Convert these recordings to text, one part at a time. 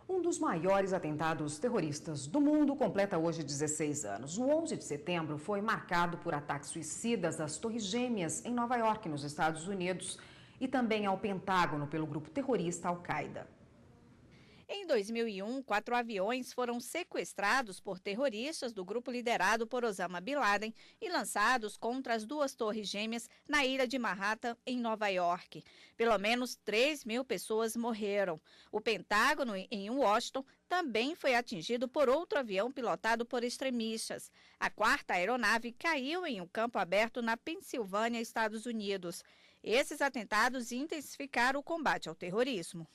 Um dos maiores atentados terroristas do mundo completa hoje 16 anos. O 11 de setembro foi marcado por ataques suicidas às Torres Gêmeas em Nova York, nos Estados Unidos, e também ao Pentágono pelo grupo terrorista Al-Qaeda. Em 2001, 4 aviões foram sequestrados por terroristas do grupo liderado por Osama Bin Laden e lançados contra as duas torres gêmeas na ilha de Manhattan, em Nova York. Pelo menos 3.000 pessoas morreram. O Pentágono, em Washington, também foi atingido por outro avião pilotado por extremistas. A quarta aeronave caiu em um campo aberto na Pensilvânia, Estados Unidos. Esses atentados intensificaram o combate ao terrorismo.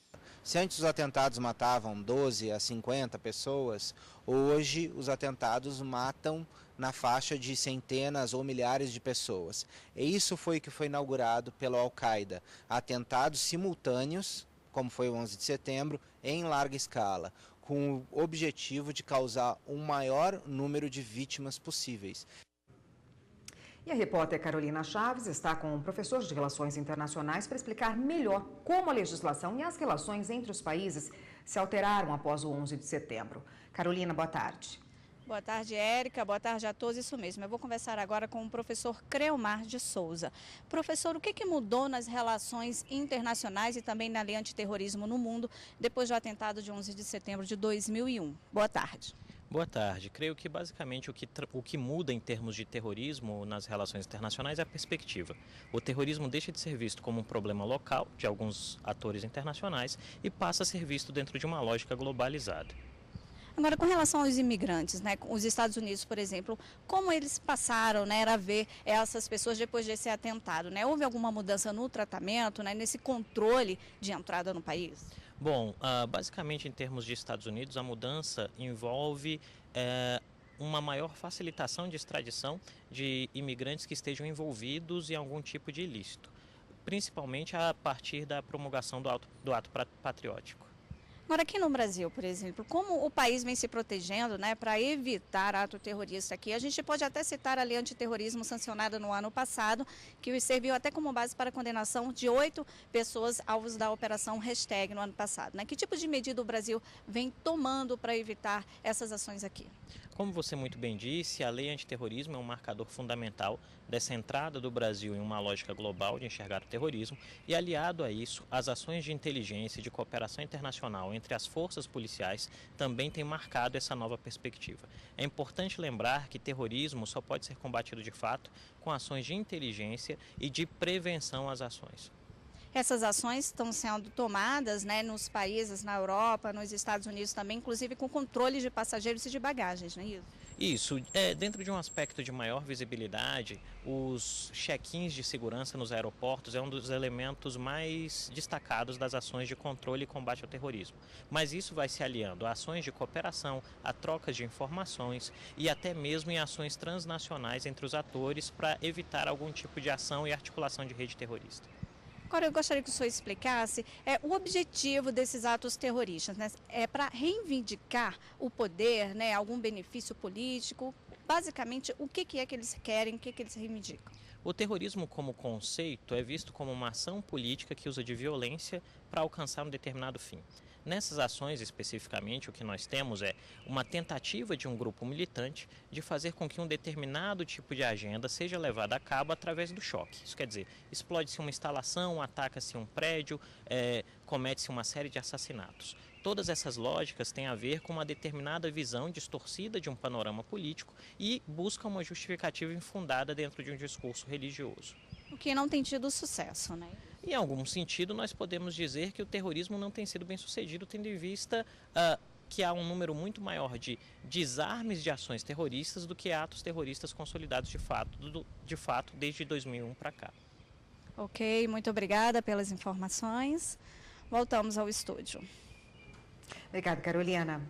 Se antes os atentados matavam 12 a 50 pessoas, hoje os atentados matam na faixa de centenas ou milhares de pessoas. E isso foi o que foi inaugurado pelo Al-Qaeda. Atentados simultâneos, como foi o 11 de setembro, em larga escala, com o objetivo de causar um maior número de vítimas possíveis. E a repórter Carolina Chaves está com um professor de Relações Internacionais para explicar melhor como a legislação e as relações entre os países se alteraram após o 11 de setembro. Carolina, boa tarde. Boa tarde, Érica. Boa tarde a todos. Isso mesmo. Eu vou conversar agora com o professor Creomar de Souza. Professor, o que mudou nas relações internacionais e também na lei antiterrorismo no mundo depois do atentado de 11 de setembro de 2001? Boa tarde. Boa tarde. Creio que basicamente o que muda em termos de terrorismo nas relações internacionais é a perspectiva. O terrorismo deixa de ser visto como um problema local de alguns atores internacionais e passa a ser visto dentro de uma lógica globalizada. Agora, com relação aos imigrantes, né, os Estados Unidos, por exemplo, como eles passaram, né, a ver essas pessoas depois desse atentado, né? Houve alguma mudança no tratamento, né, nesse controle de entrada no país? Bom, basicamente em termos de Estados Unidos, a mudança envolve uma maior facilitação de extradição de imigrantes que estejam envolvidos em algum tipo de ilícito, principalmente a partir da promulgação do ato patriótico. Agora, aqui no Brasil, por exemplo, como o país vem se protegendo, né, para evitar ato terrorista aqui? A gente pode até citar a lei antiterrorismo sancionada no ano passado, que serviu até como base para a condenação de 8 pessoas alvos da operação Hashtag no ano passado, né? Que tipo de medida o Brasil vem tomando para evitar essas ações aqui? Como você muito bem disse, a lei antiterrorismo é um marcador fundamental dessa entrada do Brasil em uma lógica global de enxergar o terrorismo e, aliado a isso, as ações de inteligência e de cooperação internacional entre as forças policiais também têm marcado essa nova perspectiva. É importante lembrar que terrorismo só pode ser combatido de fato com ações de inteligência e de prevenção às ações. Essas ações estão sendo tomadas, né, nos países, na Europa, nos Estados Unidos também, inclusive com controle de passageiros e de bagagens, não é isso? Isso, dentro de um aspecto de maior visibilidade, os check-ins de segurança nos aeroportos é um dos elementos mais destacados das ações de controle e combate ao terrorismo. Mas isso vai se aliando a ações de cooperação, a trocas de informações e até mesmo em ações transnacionais entre os atores para evitar algum tipo de ação e articulação de rede terrorista. Agora, eu gostaria que o senhor explicasse o objetivo desses atos terroristas, né? É para reivindicar o poder, né? Algum benefício político? Basicamente, o que é que eles querem, o que eles reivindicam? O terrorismo como conceito é visto como uma ação política que usa de violência para alcançar um determinado fim. Nessas ações, especificamente, o que nós temos é uma tentativa de um grupo militante de fazer com que um determinado tipo de agenda seja levada a cabo através do choque. Isso quer dizer, explode-se uma instalação, ataca-se um prédio, comete-se uma série de assassinatos. Todas essas lógicas têm a ver com uma determinada visão distorcida de um panorama político e buscam uma justificativa infundada dentro de um discurso religioso. O que não tem tido sucesso, né? Em algum sentido, nós podemos dizer que o terrorismo não tem sido bem sucedido, tendo em vista que há um número muito maior de desarmes de ações terroristas do que atos terroristas consolidados de fato desde 2001 para cá. Ok, muito obrigada pelas informações. Voltamos ao estúdio. Obrigada, Carolina.